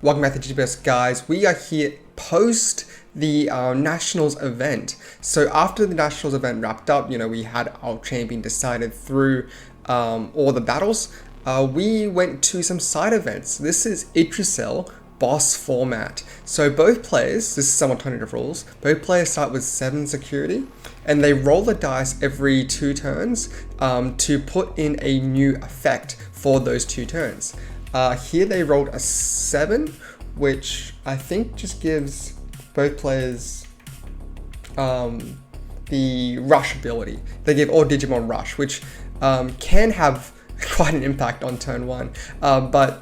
Welcome back to Digiburst, guys. We are here post the Nationals event. So after the Nationals event wrapped up, we had our champion decided through all the battles. We went to some side events. This is Yggdrasil boss format. So both players, this is some alternative rules, both players start with 7 security and they roll the dice every 2 turns to put in a new effect for those 2 turns. Here they rolled a 7, which I think just gives both players the rush ability. They give all Digimon rush, which can have quite an impact on turn 1, but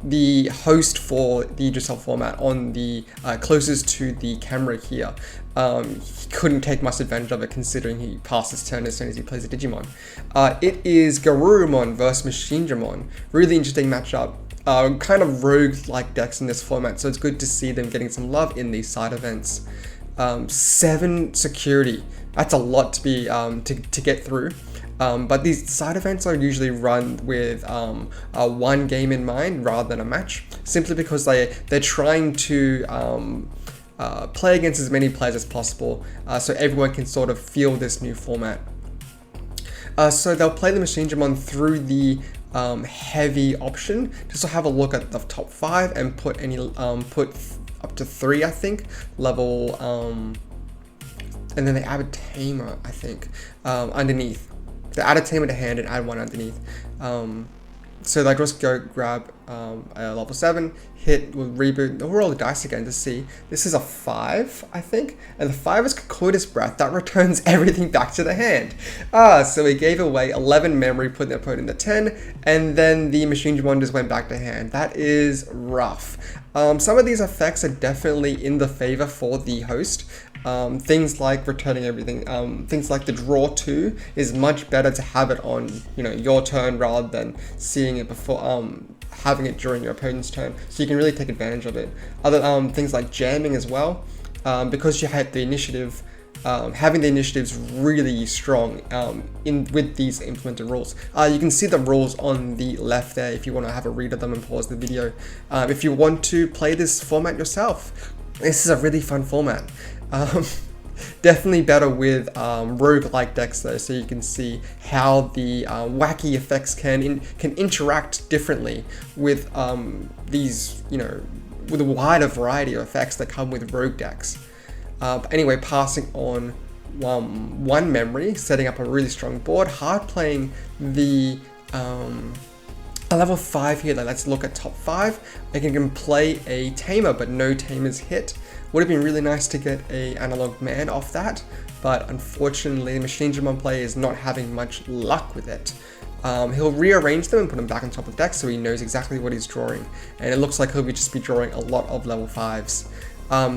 the host for the Yggdrasil format on the closest to the camera here, he couldn't take much advantage of it considering he passed his turn as soon as he plays a Digimon. It is Garurumon versus Machinedramon. Really interesting matchup. Kind of rogue-like decks in this format, so it's good to see them getting some love in these side events. 7 security. That's a lot to be to get through. But these side events are usually run with one game in mind rather than a match, simply because they're trying to play against as many players as possible, so everyone can sort of feel this new format. So they'll play the Machinedramon through the heavy option, just to have a look at the top 5 and put put up to 3, I think, level, and then they add a tamer, I think, underneath. They add a tamer to hand and add 1 underneath. So they just go grab a level 7, hit with reboot, they'll roll the dice again to see. This is a 5, I think, and the 5 is Coitus Breath. That returns everything back to the hand. So he gave away 11 memory, put the opponent at 10, and then the Machinedramon just went back to hand. That is rough. Some of these effects are definitely in the favor for the host. Things like returning everything, things like the draw 2 is much better to have it on your turn rather than seeing it before having it during your opponent's turn, so you can really take advantage of it. Other things like jamming as well, because you had the initiative. Having the initiatives really strong with these implemented rules. You can see the rules on the left there if you want to have a read of them and pause the video. If you want to play this format yourself, this is a really fun format. Definitely better with rogue-like decks though, so you can see how the wacky effects can interact differently with these, with a wider variety of effects that come with rogue decks. But anyway, passing on 1 memory, setting up a really strong board, hard playing the a level 5 here. Let's look at top 5. I can play a tamer, but no tamers hit. Would have been really nice to get a analog man off that, but unfortunately the Machinedramon player is not having much luck with it. He'll rearrange them and put them back on top of the deck so he knows exactly what he's drawing, and it looks like he'll just be drawing a lot of level 5s.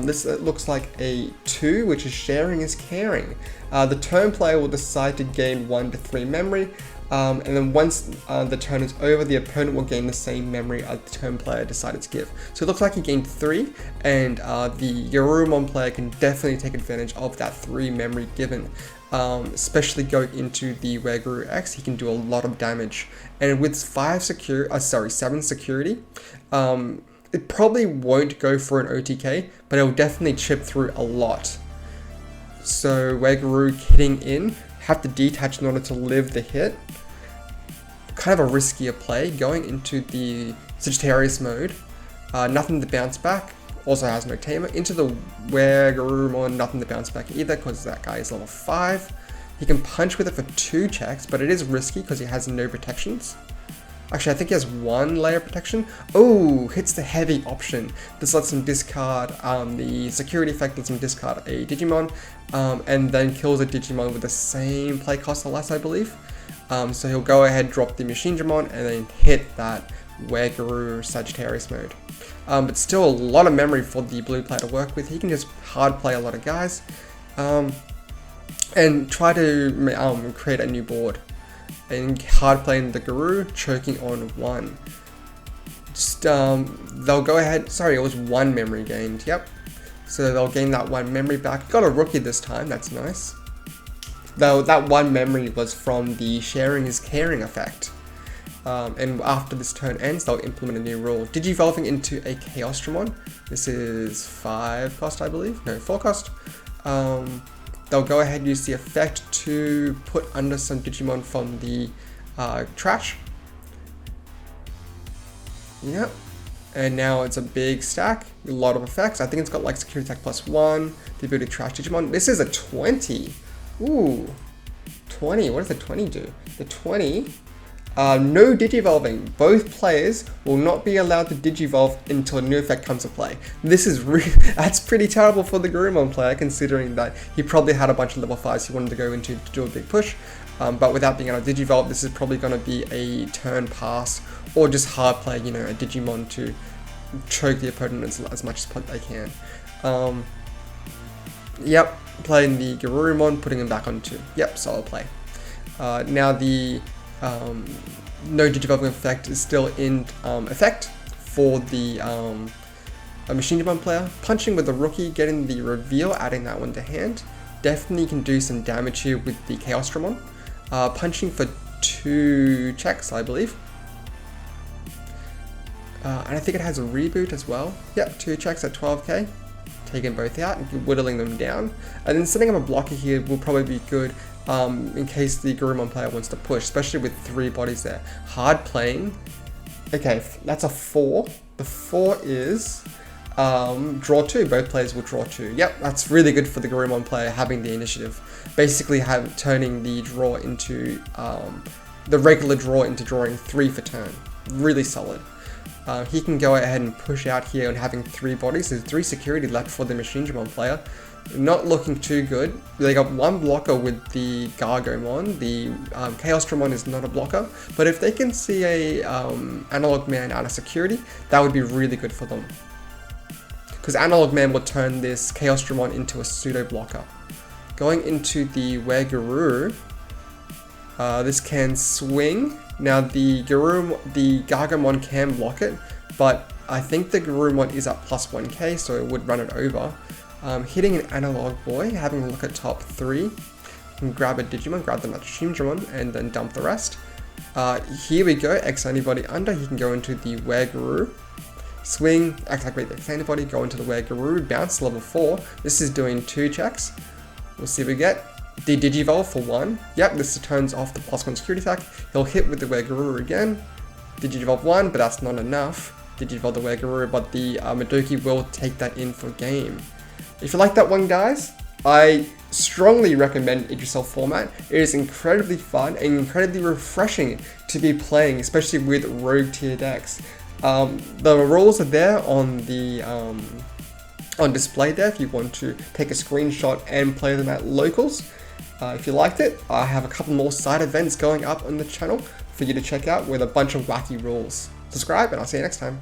This looks like a 2, which is sharing is caring. The turn player will decide to gain 1 to 3 memory, and then once the turn is over, the opponent will gain the same memory as the turn player decided to give. So it looks like he gained 3, and the Garurumon player can definitely take advantage of that 3 memory given. Especially going into the Garuru X, he can do a lot of damage. And with 7 security, it probably won't go for an OTK, but it'll definitely chip through a lot. So Garuru hitting in, have to detach in order to live the hit. Kind of a riskier play, going into the Sagittarius mode. Nothing to bounce back, also has no tamer. Into the Garurumon, nothing to bounce back either because that guy is level 5. He can punch with it for 2 checks, but it is risky because he has no protections. Actually, I think he has 1 layer of protection. Oh, hits the heavy option. This lets him discard the security effect, lets him discard a Digimon, and then kills a Digimon with the same play cost or less, I believe. So he'll go ahead, drop the Machinedramon, and then hit that Garuru Sagittarius mode. But still a lot of memory for the blue player to work with. He can just hard play a lot of guys, and try to create a new board. And hard playing the Garuru, choking on 1. Just, they'll go ahead, sorry, it was 1 memory gained, yep. So they'll gain that 1 memory back. Got a rookie this time, that's nice. Though that 1 memory was from the sharing is caring effect. And after this turn ends, they'll implement a new rule. Digivolving into a Chaosdramon. This is 5 cost, I believe. No, 4 cost. They'll go ahead and use the effect to put under some Digimon from the trash. Yep. And now it's a big stack, a lot of effects. I think it's got like security attack +1, the ability to trash Digimon. This is a 20. Ooh, 20. What does the 20 do? The 20, no Digivolving. Both players will not be allowed to Digivolve until a new effect comes to play. This is that's pretty terrible for the Garurumon player, considering that he probably had a bunch of level 5s he wanted to go into to do a big push. But without being able to Digivolve, this is probably going to be a turn pass, or just hard play, you know, a Digimon to choke the opponent as much as they can. Yep, playing the Garurumon, putting him back on 2. Yep, solid play. Now the no Digivolving effect is still in effect for the Machinedramon player. Punching with the rookie, getting the reveal, adding that one to hand. Definitely can do some damage here with the Chaosdramon. Punching for 2 checks, I believe. And I think it has a reboot as well. Yep, 2 checks at 12k. Taking both out and whittling them down. And then setting up a blocker here will probably be good in case the Garurumon player wants to push, especially with 3 bodies there. Hard playing. Okay, that's a 4. The 4 is draw 2. Both players will draw 2. Yep, that's really good for the Garurumon player having the initiative. Basically turning the draw into the regular draw into drawing 3 for turn. Really solid. He can go ahead and push out here and having 3 bodies. There's 3 security left for the Machinedramon player. Not looking too good. They got 1 blocker with the Gargomon. The Chaosdramon is not a blocker, but if they can see a Analog Man out of security, that would be really good for them. Because Analog Man will turn this Chaosdramon into a pseudo blocker. Going into the Garuru, this can swing. Now the Gargomon can block it, but I think the Garurumon is at +1k, so it would run it over. Hitting an Analog Boy, having a look at top 3, and grab a Digimon, grab the Machinedramon, and then dump the rest. Here we go, X anybody under, he can go into the Garuru. Swing, activate the X antibody, go into the Garuru, bounce level 4. This is doing 2 checks. We'll see what we get. The Digivolve for 1. Yep, this turns off the +1 security attack. He'll hit with the Garuru again. Digivolve 1, but that's not enough. Digivolve the Garuru, but the Madoki will take that in for game. If you like that one, guys, I strongly recommend Yggdrasil format. It is incredibly fun and incredibly refreshing to be playing, especially with rogue tier decks. The rules are there on the on display there if you want to take a screenshot and play them at locals. If you liked it, I have a couple more side events going up on the channel for you to check out with a bunch of wacky rules. Subscribe and I'll see you next time.